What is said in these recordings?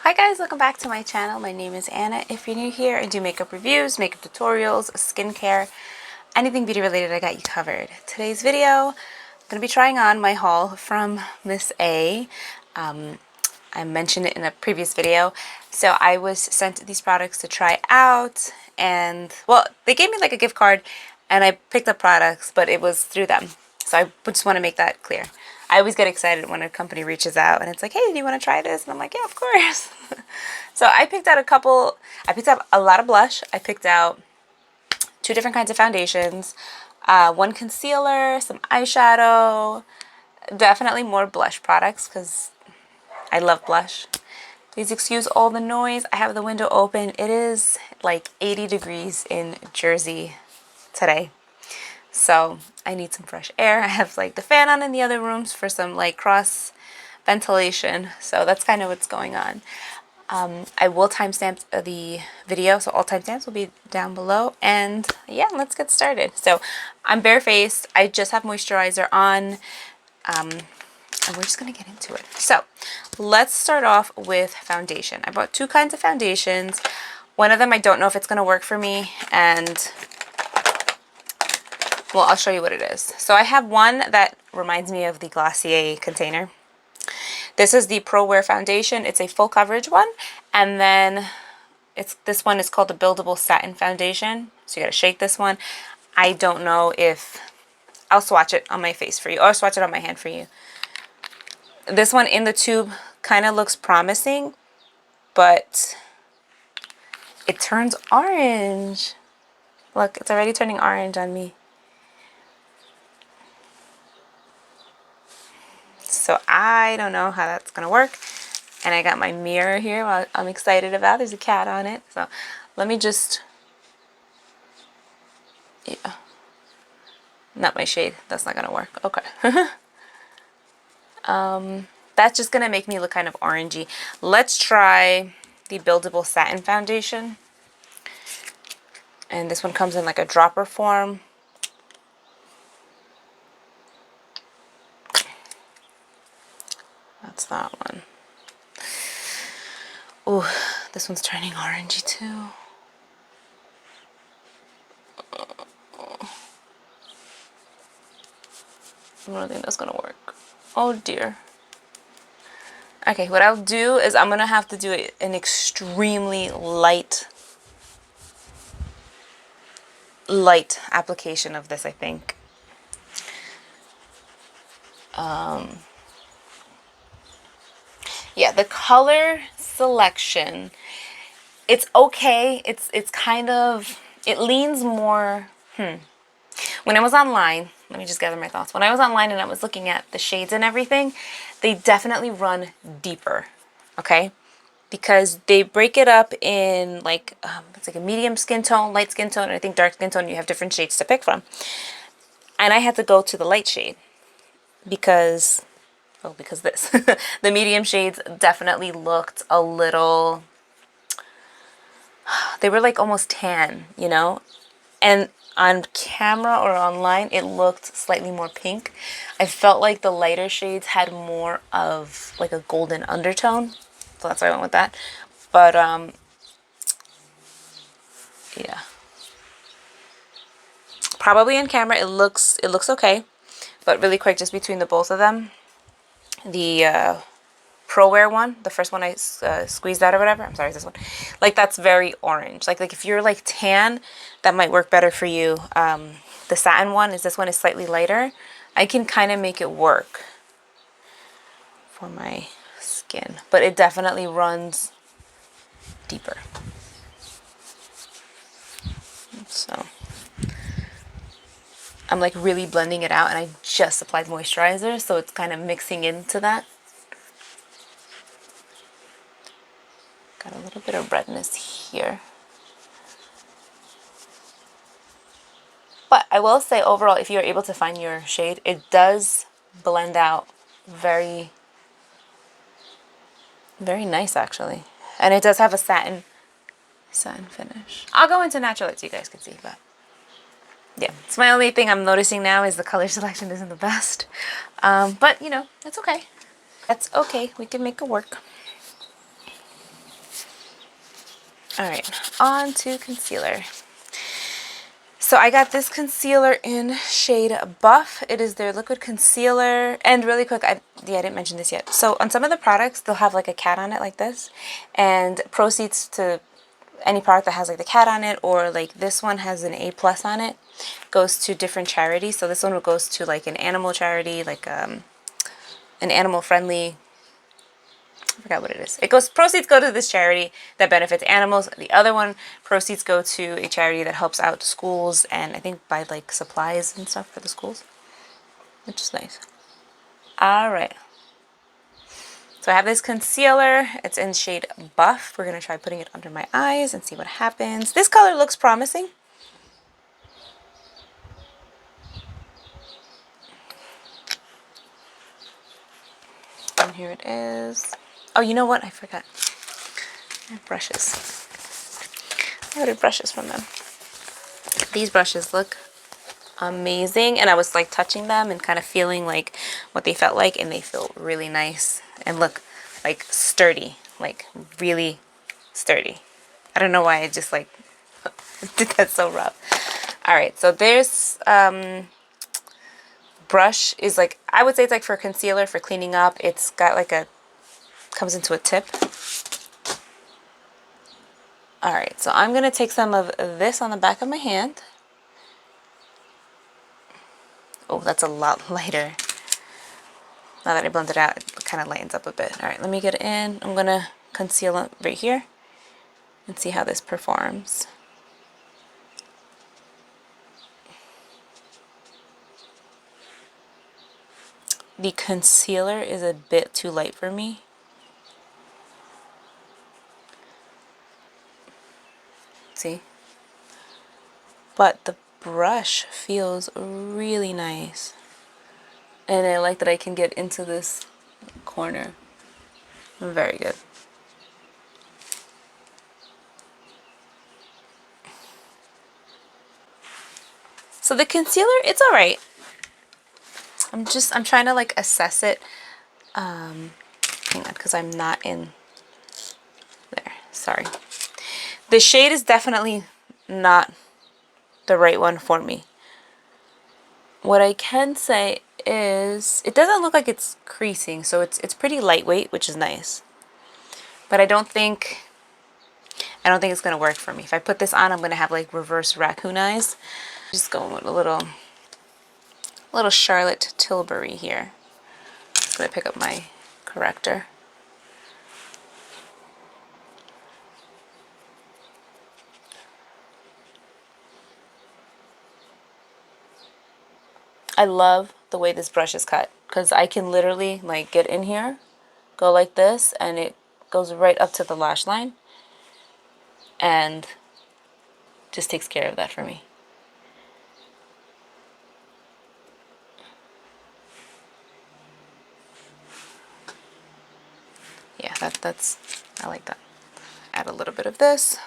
Hi guys, welcome back to my channel. My name is Anna. If you're new here, I do makeup reviews, makeup tutorials, skincare, anything beauty related, I got you covered. Today's video, I'm going to be trying on my haul from Miss A. I mentioned it in a previous video. So I was sent these products to try out, and well, they gave me like a gift card and I picked up products, but it was through them. So I just want to make that clear. I always get excited when a company reaches out and it's like, hey, do you want to try this? And I'm like, yeah, of course. So I picked out I picked up a lot of blush. I picked out 2 different kinds of foundations, 1 concealer, some eyeshadow, definitely more blush products because I love blush. Please excuse all the noise. I have the window open. It is like 80 degrees in Jersey today. So I need some fresh air. I have like the fan on in the other rooms for some like cross ventilation. So that's kind of what's going on. I will timestamp the video, so all timestamps will be down below. And yeah, let's get started. So I'm barefaced. I just have moisturizer on. And we're just gonna get into it. So let's start off with foundation. I bought 2 kinds of foundations. One of them I don't know if it's gonna work for me, and well, I'll show you what it is. So I have one that reminds me of the Glossier container. This is the Pro Wear foundation. It's a full coverage one, and then this one is called the Buildable Satin Foundation. So you gotta shake this one. I don't know if I'll swatch it on my face for you, or swatch it on my hand for you. This one in the tube kind of looks promising, but it turns orange. Look, it's already turning orange on me. So I don't know how that's gonna work. And I got my mirror here, I'm excited about. There's a cat on it. So let me just, yeah, not my shade. That's not gonna work. Okay. That's just gonna make me look kind of orangey. Let's try the Buildable Satin Foundation. And this one comes in like a dropper form. That's that one. Ooh, this one's turning orangey too. I don't think that's gonna work. Oh dear. Okay, what I'll do is I'm gonna have to do an extremely light application of this, I think. Yeah, the color selection, it's okay. It's kind of, it leans more, When I was online, let me just gather my thoughts. When I was online and I was looking at the shades and everything, they definitely run deeper, okay? Because they break it up in like, it's like a medium skin tone, light skin tone, and I think dark skin tone, you have different shades to pick from. And I had to go to the light shade because, well, because this. The medium shades definitely looked a little, they were like almost tan, you know? And on camera or online, it looked slightly more pink. I felt like the lighter shades had more of like a golden undertone. So that's why I went with that. But, yeah. Probably on camera, it looks okay. But really quick, just between the both of them, the Pro Wear one, the first one I squeezed out or whatever, I'm sorry, this one, like that's very orange. Like if you're like tan, that might work better for you. The satin one is, this one is slightly lighter. I can kind of make it work for my skin, but it definitely runs deeper. So I'm like really blending it out, and I just applied moisturizer, so it's kind of mixing into that. Got a little bit of redness here. But I will say overall, if you're able to find your shade, it does blend out very, very nice actually. And it does have a satin finish. I'll go into natural light so you guys can see, but yeah. It's my only thing I'm noticing now is the color selection isn't the best. But you know, it's okay. That's okay. We can make it work. All right, on to concealer. So I got this concealer in shade Buff. It is their liquid concealer. And really quick, I didn't mention this yet. So on some of the products, they'll have like a cat on it like this. And proceeds to any product that has like the cat on it, or like this one has an A+ on it, goes to different charities. So this one goes to like an animal charity, like an animal friendly, I forgot what it is. It goes, proceeds go to this charity that benefits animals. The other one, proceeds go to a charity that helps out schools and I think buy like supplies and stuff for the schools, which is nice. All right. So I have this concealer. It's in shade Buff. We're going to try putting it under my eyes and see what happens. This color looks promising. And here it is. Oh, you know what? I forgot. I have brushes. I ordered brushes from them. These brushes look amazing, and I was like touching them and kind of feeling like what they felt like, and they feel really nice and look like sturdy, like really sturdy. I don't know why I just like did that so rough. All right, so there's brush is like, I would say it's like for concealer, for cleaning up. It's got like a, comes into a tip. All right, so I'm gonna take some of this on the back of my hand. Oh, that's a lot lighter. Now that I blend it out, it kind of lightens up a bit. All right, let me get it in. I'm gonna conceal it right here and see how this performs. The concealer is a bit too light for me. See? But the brush feels really nice. And I like that I can get into this corner. Very good. So the concealer, it's all right. I'm trying to like assess it. Hang on, because I'm not in there. Sorry. The shade is definitely not the right one for me. What I can say is it doesn't look like it's creasing, so it's pretty lightweight, which is nice. But I don't think it's gonna work for me. If I put this on, I'm gonna have like reverse raccoon eyes. Just going with a little Charlotte Tilbury here. I'm gonna pick up my corrector. I love the way this brush is cut, because I can literally like get in here, go like this, and it goes right up to the lash line and just takes care of that for me. Yeah, that's I like that. Add a little bit of this.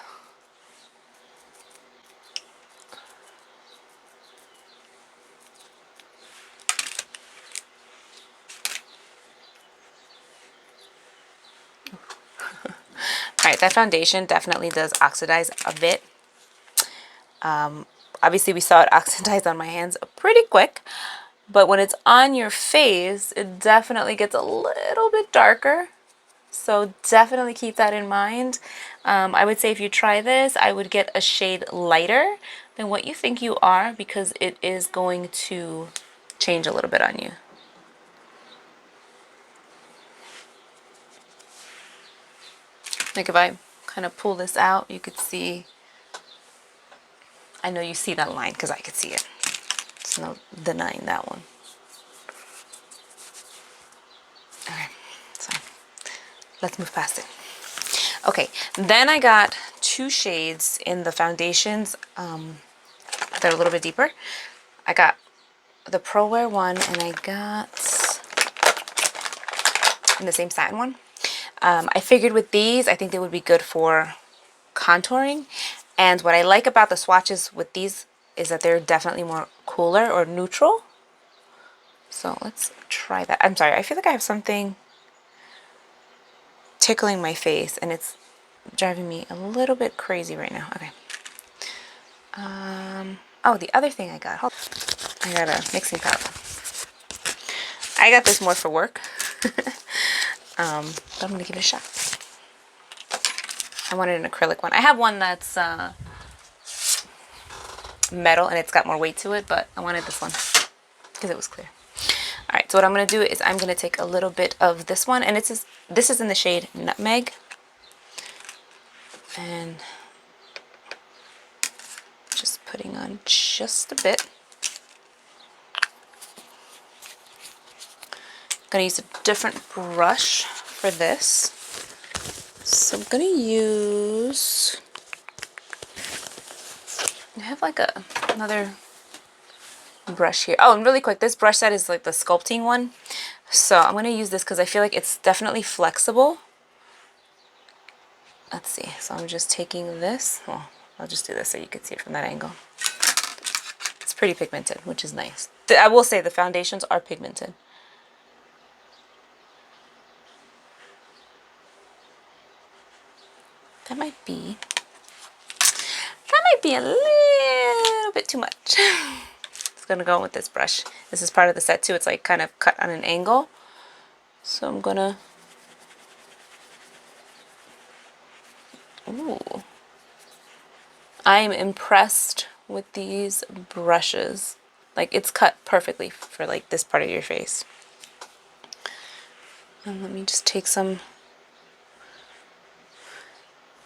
Alright, that foundation definitely does oxidize a bit. Obviously we saw it oxidize on my hands pretty quick, but when it's on your face, it definitely gets a little bit darker. So definitely keep that in mind. I would say if you try this, I would get a shade lighter than what you think you are, because it is going to change a little bit on you. Like if I kind of pull this out, you could see, I know you see that line because I could see it. There's no denying that one. Okay, so let's move past it. Okay, then I got two shades in the foundations that are a little bit deeper. I got the Pro Wear one, and I got in the same satin one. I figured with these, I think they would be good for contouring. And what I like about the swatches with these is that they're definitely more cooler or neutral. So let's try that. I'm sorry, I feel like I have something tickling my face, and it's driving me a little bit crazy right now. Okay. Oh, the other thing I got. I got a mixing powder. I got this more for work. But I'm gonna give it a shot. I wanted an acrylic one. I have one that's metal and it's got more weight to it, but I wanted this one because it was clear. All right, so what I'm gonna do is I'm gonna take a little bit of this one, and this is in the shade Nutmeg, and just putting on just a bit. I'm gonna use a different brush for this. So I'm gonna use, I have like another brush here. Oh, and really quick, this brush set is like the sculpting one. So I'm gonna use this because I feel like it's definitely flexible. Let's see, so I'm just taking this. Well, I'll just do this so you can see it from that angle. It's pretty pigmented, which is nice. I will say the foundations are pigmented. That might be a little bit too much. It's gonna go in with this brush. This is part of the set too. It's like kind of cut on an angle. So I'm gonna, ooh. I'm impressed with these brushes. Like, it's cut perfectly for like this part of your face. And let me just take some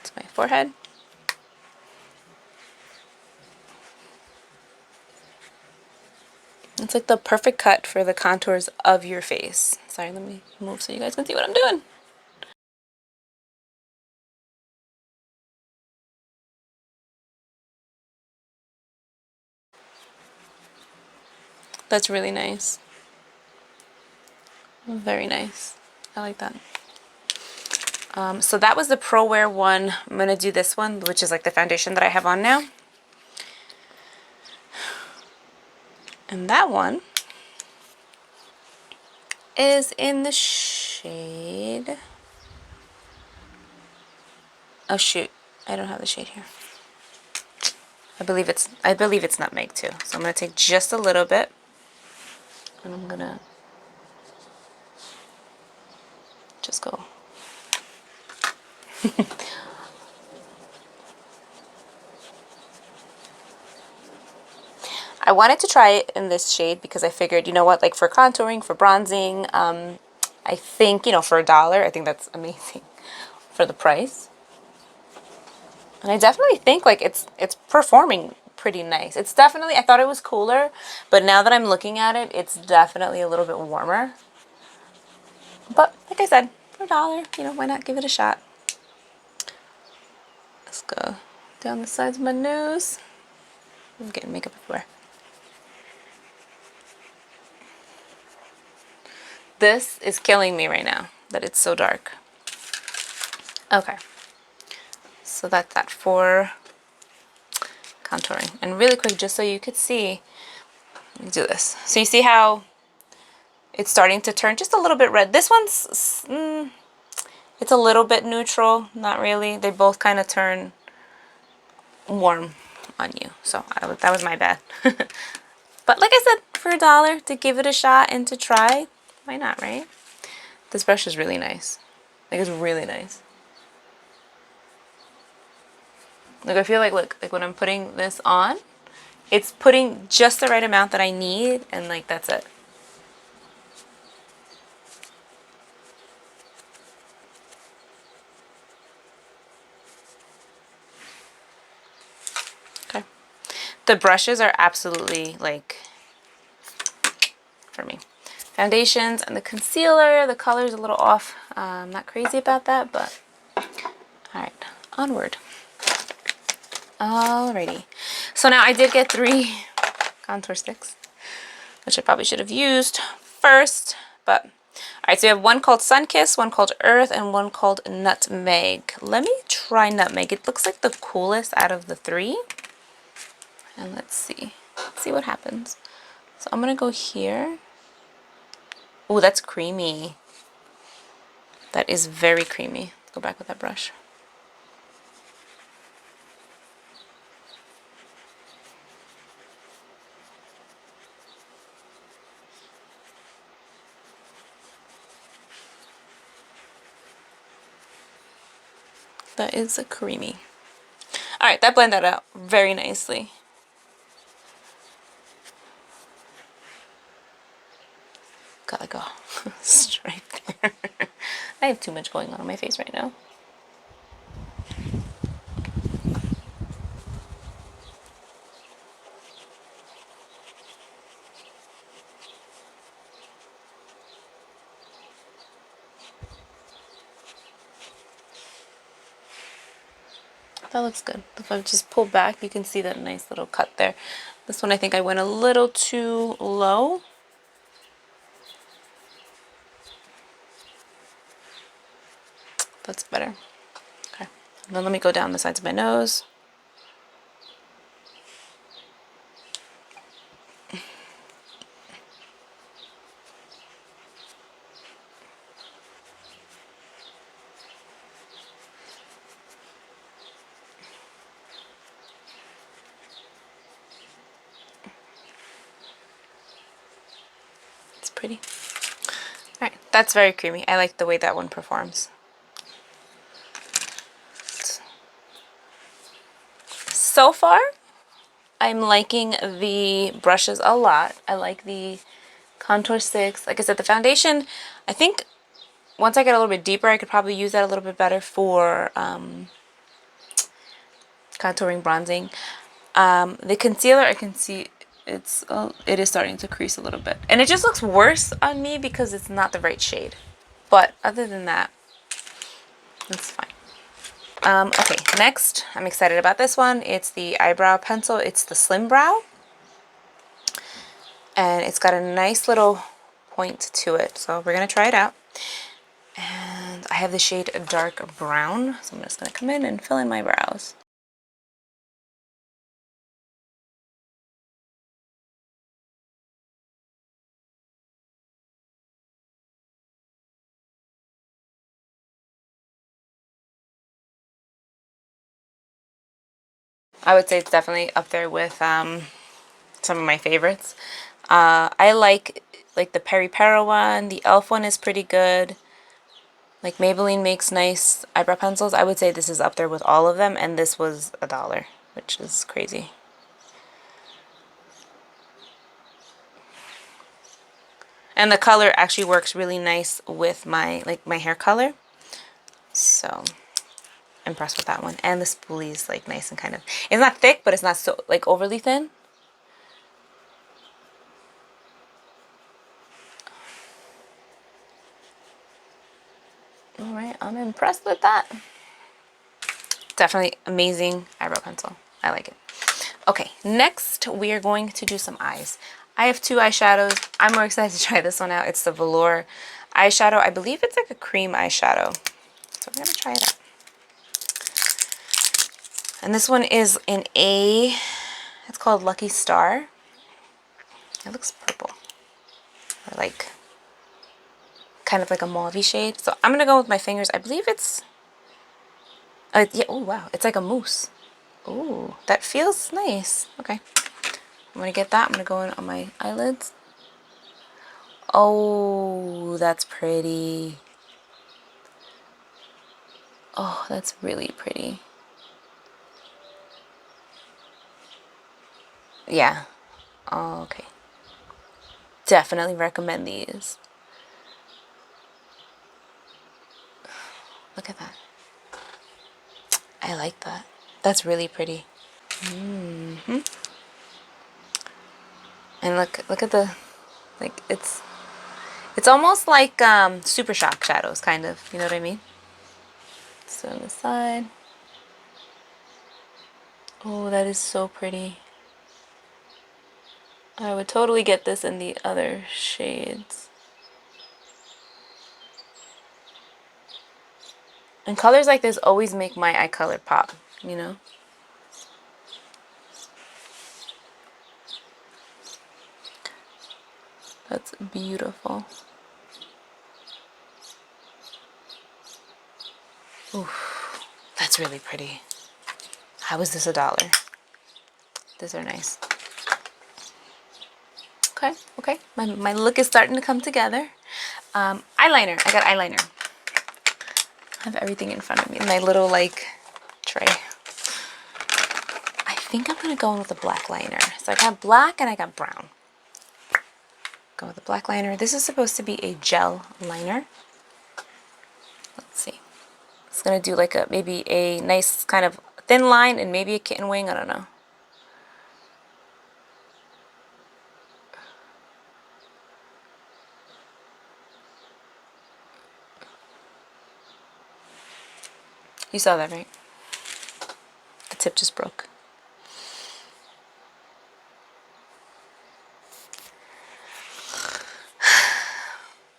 to my forehead. It's like the perfect cut for the contours of your face. Sorry, let me move so you guys can see what I'm doing. That's really nice. Very nice. I like that. So that was the Pro Wear one. I'm going to do this one, which is like the foundation that I have on now. And that one is in the shade... Oh shoot, I don't have the shade here. I believe it's Nutmeg too. So I'm going to take just a little bit. And I'm going to just go. I wanted to try it in this shade because I figured, you know what, like for contouring, for bronzing, I think, you know, for $1, I think that's amazing for the price. And I definitely think like it's performing pretty nice. It's definitely, I thought it was cooler, but now that I'm looking at it, it's definitely a little bit warmer. But like I said, for $1, you know, why not give it a shot? Let's go down the sides of my nose. I'm getting makeup everywhere. This is killing me right now, that it's so dark. Okay. So that's that for contouring. And really quick, just so you could see, let me do this. So you see how it's starting to turn just a little bit red. This one's, it's a little bit neutral, not really. They both kind of turn warm on you. So that was my bad. But like I said, for $1 to give it a shot and to try, why not, right? This brush is really nice. Like, it's really nice. Like, I feel like, look, like when I'm putting this on, it's putting just the right amount that I need, and like, that's it. Okay. The brushes are absolutely, like, for me. Foundations and the concealer, the color's a little off. I'm not crazy about that, but all right, onward. Alrighty. So now I did get 3 contour sticks, which I probably should have used first, but all right, so we have one called Sunkiss, one called Earth, and one called Nutmeg. Let me try Nutmeg. It looks like the coolest out of the 3. And let's see what happens. So I'm gonna go here. Oh, that's creamy. That is very creamy. Go back with that brush. That is a creamy. All right, that blended out very nicely. Got like a stripe there. I have too much going on my face right now. That looks good. If I just pull back, you can see that nice little cut there. This one I think I went a little too low. That's better. Okay. And then let me go down the sides of my nose. It's pretty. All right, that's very creamy. I like the way that one performs. So far, I'm liking the brushes a lot. I like the contour sticks. Like I said, the foundation, I think once I get a little bit deeper, I could probably use that a little bit better for contouring, bronzing. The concealer, I can see it is starting to crease a little bit. And it just looks worse on me because it's not the right shade. But other than that, it's fine. Okay, next, I'm excited about this one. It's the eyebrow pencil. It's the Slim Brow. And it's got a nice little point to it. So we're going to try it out. And I have the shade Dark Brown. So I'm just going to come in and fill in my brows. I would say it's definitely up there with some of my favorites. I like the Peri Pero one. The e.l.f. one is pretty good. Like Maybelline makes nice eyebrow pencils. I would say this is up there with all of them, and this was $1, which is crazy. And the color actually works really nice with my hair color. So impressed with that one. And the spoolie is like nice and kind of, it's not thick, but it's not so like overly thin. All right, I'm impressed with that. Definitely amazing eyebrow pencil. I like it. Okay, next we are going to do some eyes. I have two eyeshadows. I'm more excited to try this one out. It's the Velour eyeshadow. I believe it's like a cream eyeshadow. So we're gonna try it out. And this one is in it's called Lucky Star. It looks purple. Or like, kind of like a mauve shade. So I'm gonna go with my fingers. I believe it's, yeah, oh wow, it's like a mousse. Ooh, that feels nice. Okay, I'm gonna get that. I'm gonna go in on my eyelids. Oh, that's pretty. Oh, that's really pretty. Yeah. Oh, okay. Definitely recommend these. Look at that. I like that. That's really pretty. Mm-hmm. And look at the, like, it's almost like Super Shock shadows, kind of. You know what I mean? So on the side. Oh, that is so pretty. I would totally get this in the other shades. And colors like this always make my eye color pop, you know? That's beautiful. Oof, that's really pretty. How is this $1? These are nice. Okay, okay. My look is starting to come together. Eyeliner. I got eyeliner. I have everything in front of me, my little like tray. I think I'm gonna go in with a black liner. So I got black and I got brown. Go with the black liner. This is supposed to be a gel liner. Let's see. It's gonna do like a maybe a nice kind of thin line and maybe a kitten wing. I don't know. You saw that, right? The tip just broke.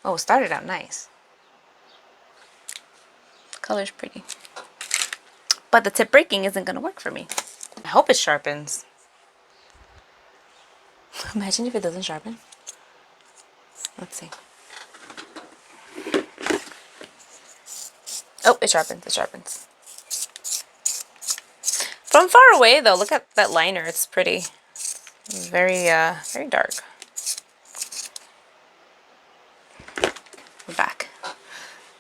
Oh, it started out nice. The color's pretty. But the tip breaking isn't gonna work for me. I hope it sharpens. Imagine if it doesn't sharpen. Let's see. Oh, it sharpens, it sharpens. From far away though, look at that liner, it's pretty. Very, very dark. We're back.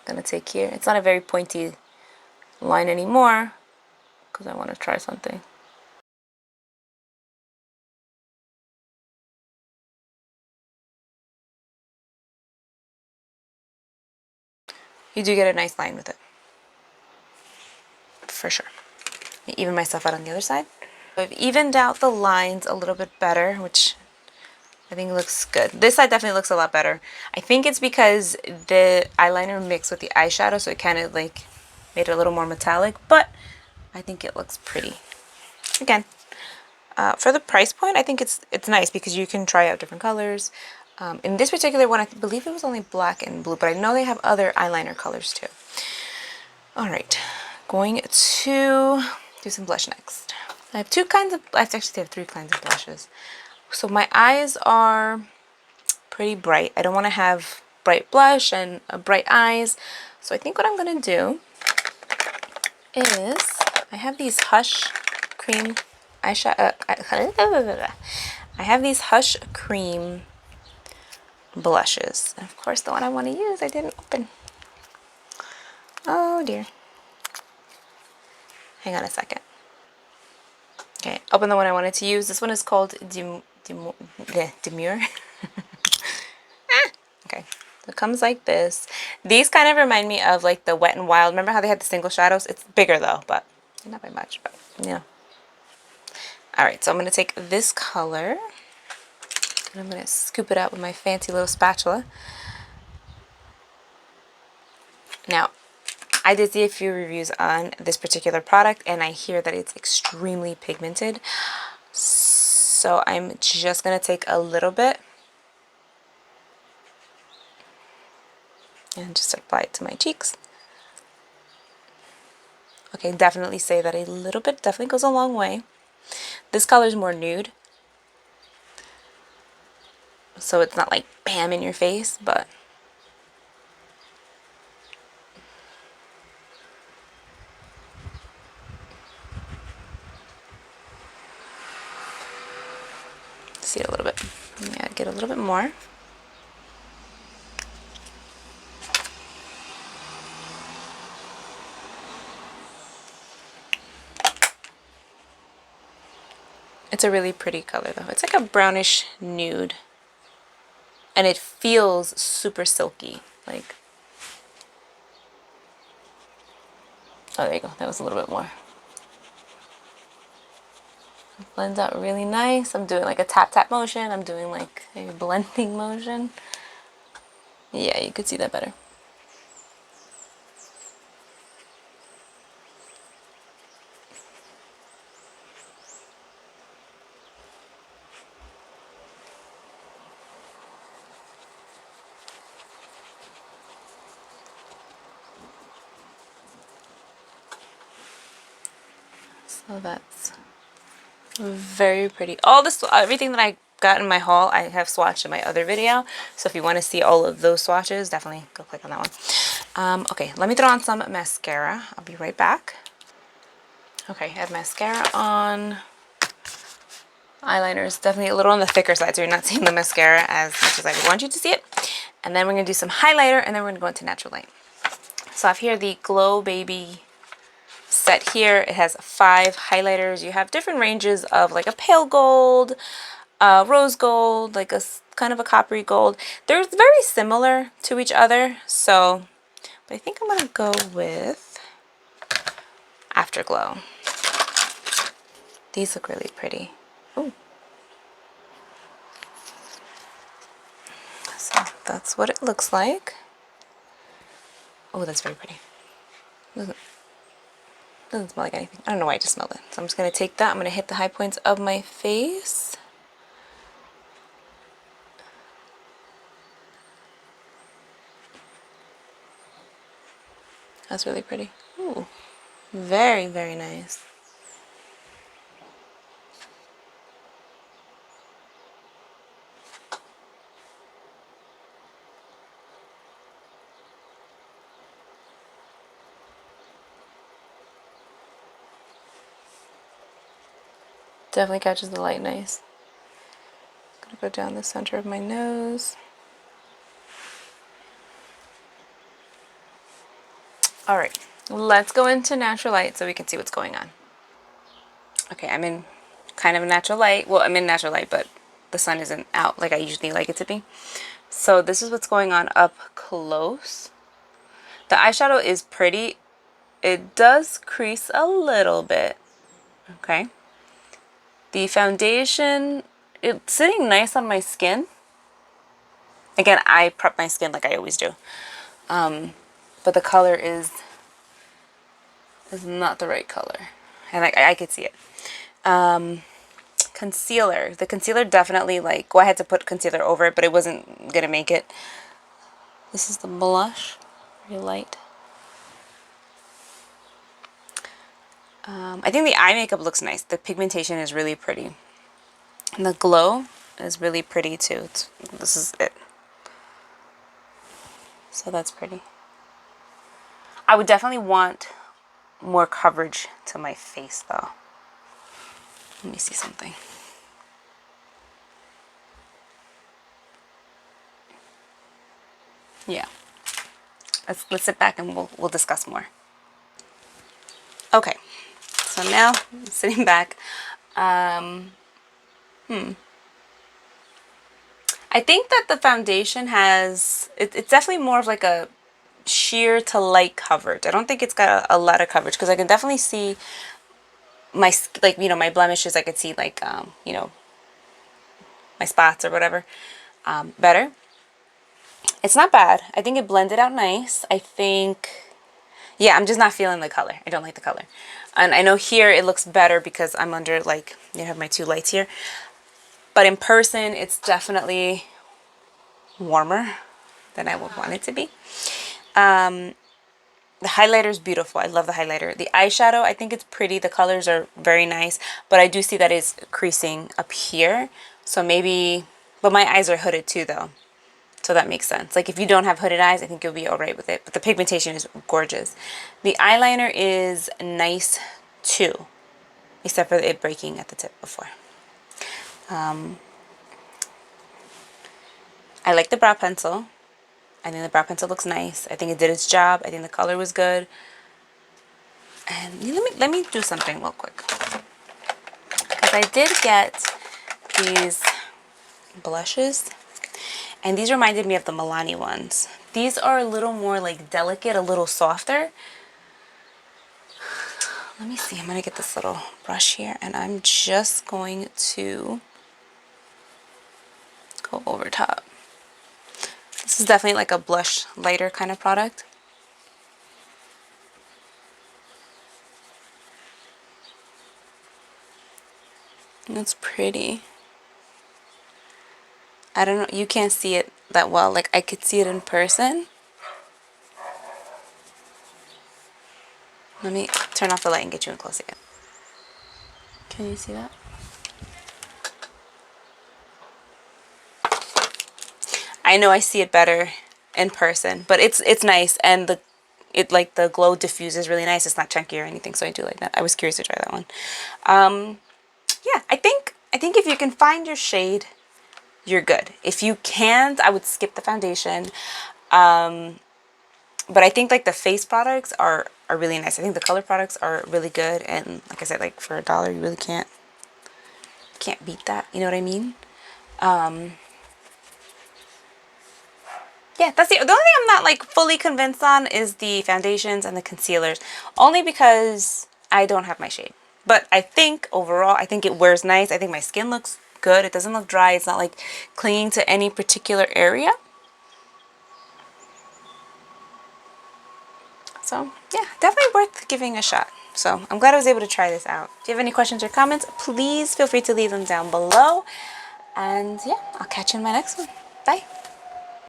Gonna take here. It's not a very pointy line anymore because I want to try something. You do get a nice line with it. For sure. I even myself out on the other side. I've evened out the lines a little bit better, which I think looks good. This side definitely looks a lot better. I think it's because the eyeliner mixed with the eyeshadow, so it kind of like made it a little more metallic, but I think it looks pretty. Again, for the price point, I think it's nice because you can try out different colors. In this particular one, I believe it was only black and blue, but I know they have other eyeliner colors too. All right, going to do some blush next. I have I actually have 3 kinds of blushes. So my eyes are pretty bright. I don't want to have bright blush and bright eyes. So I think what I'm going to do is I have these Hush Cream eyeshadow. I have these Hush Cream blushes. And of course, the one I want to use, I didn't open. Oh dear. Hang on a second. Okay, open the one I wanted to use. This one is called Demure. Okay, so it comes like this. These kind of remind me of like the Wet n Wild. Remember how they had the single shadows? It's bigger though, but not by much, but yeah. All right, so I'm gonna take this color and I'm gonna scoop it out with my fancy little spatula. Now, I did see a few reviews on this particular product and I hear that it's extremely pigmented. So I'm just gonna take a little bit and just apply it to my cheeks. Okay, definitely say that a little bit definitely goes a long way. This color is more nude, so it's not like bam in your face, but see it a little bit. Yeah, get a little bit more. It's a really pretty color though. It's like a brownish nude. And it feels super silky. Like, oh, there you go. That was a little bit more. It blends out really nice. I'm doing like a tap tap motion. I'm doing like a blending motion. Yeah, you could see that better. So that's very pretty. All this, everything that I got in my haul, I have swatched in my other video. So if you want to see all of those swatches, definitely go click on that one. Okay, let me throw on some mascara. I'll be right back. Okay, I have mascara on. Eyeliner is definitely a little on the thicker side, so you're not seeing the mascara as much as I would want you to see it. And then we're going to do some highlighter, and then we're going to go into natural light. So I have here the Glow Baby set here. It has 5 highlighters. You have different ranges of like a pale gold, rose gold, like a kind of a coppery gold. They're very similar to each other. So, but I think I'm gonna go with Afterglow. These look really pretty. Ooh. So that's what it looks like. Oh, that's very pretty. Doesn't smell like anything. I don't know why I just smelled it. So I'm just going to take that. I'm going to hit the high points of my face. That's really pretty. Ooh, very, very nice. Definitely catches the light nice. I'm gonna go down the center of my nose. All right, let's go into natural light so we can see what's going on. Okay, I'm in kind of a natural light. Well, I'm in natural light, but the sun isn't out like I usually like it to be. So this is what's going on up close. The eyeshadow is pretty. It does crease a little bit. Okay. The foundation, it's sitting nice on my skin. Again, I prep my skin like I always do. But the color is not the right color. And I could see it. Concealer. The concealer definitely, like, well, I had to put concealer over it, but it wasn't going to make it. This is the blush. Very light. I think the eye makeup looks nice. The pigmentation is really pretty. And the glow is really pretty too. This is it. So that's pretty. I would definitely want more coverage to my face though. Let me see something. Yeah. Let's sit back and we'll discuss more. Okay. So now I'm sitting back. I think that the foundation has, it's definitely more of like a sheer to light coverage. I don't think it's got a lot of coverage because I can definitely see my, like, you know, my blemishes. I could see like, you know, my spots or whatever better. It's not bad. I think it blended out nice. I think, yeah, I'm just not feeling the color. I don't like the color. And I know here it looks better because I'm under, like, you have my 2 lights here. But in person, it's definitely warmer than I would want it to be. The highlighter is beautiful. I love the highlighter. The eyeshadow, I think it's pretty. The colors are very nice. But I do see that it's creasing up here. So maybe, but my eyes are hooded too though. So that makes sense. Like if you don't have hooded eyes, I think you'll be all right with it. But the pigmentation is gorgeous. The eyeliner is nice too. Except for it breaking at the tip before. I like the brow pencil. I think the brow pencil looks nice. I think it did its job. I think the color was good. And let me do something real quick. Because I did get these blushes. And these reminded me of the Milani ones. These are a little more like delicate, a little softer. Let me see. I'm going to get this little brush here. And I'm just going to go over top. This is definitely like a blush lighter kind of product. And it's pretty. I don't know. You can't see it that well. Like I could see it in person. Let me turn off the light and get you in close again. Can you see that? I know I see it better in person, but it's nice, and the glow diffuses really nice. It's not chunky or anything, so I do like that. I was curious to try that one. Yeah, I think if you can find your shade, you're good. If you can't, I would skip the foundation. But I think like the face products are really nice. I think the color products are really good, and like I said, like for $1 you really can't beat that, you know what I mean? Yeah, that's the only thing I'm not like fully convinced on is the foundations and the concealers, only because I don't have my shade. But I think overall, I think it wears nice. I think my skin looks good. It doesn't look dry. It's not like clinging to any particular area. So yeah, definitely worth giving a shot. So I'm glad I was able to try this out. If you have any questions or comments, please feel free to leave them down below. And yeah, I'll catch you in my next one. Bye.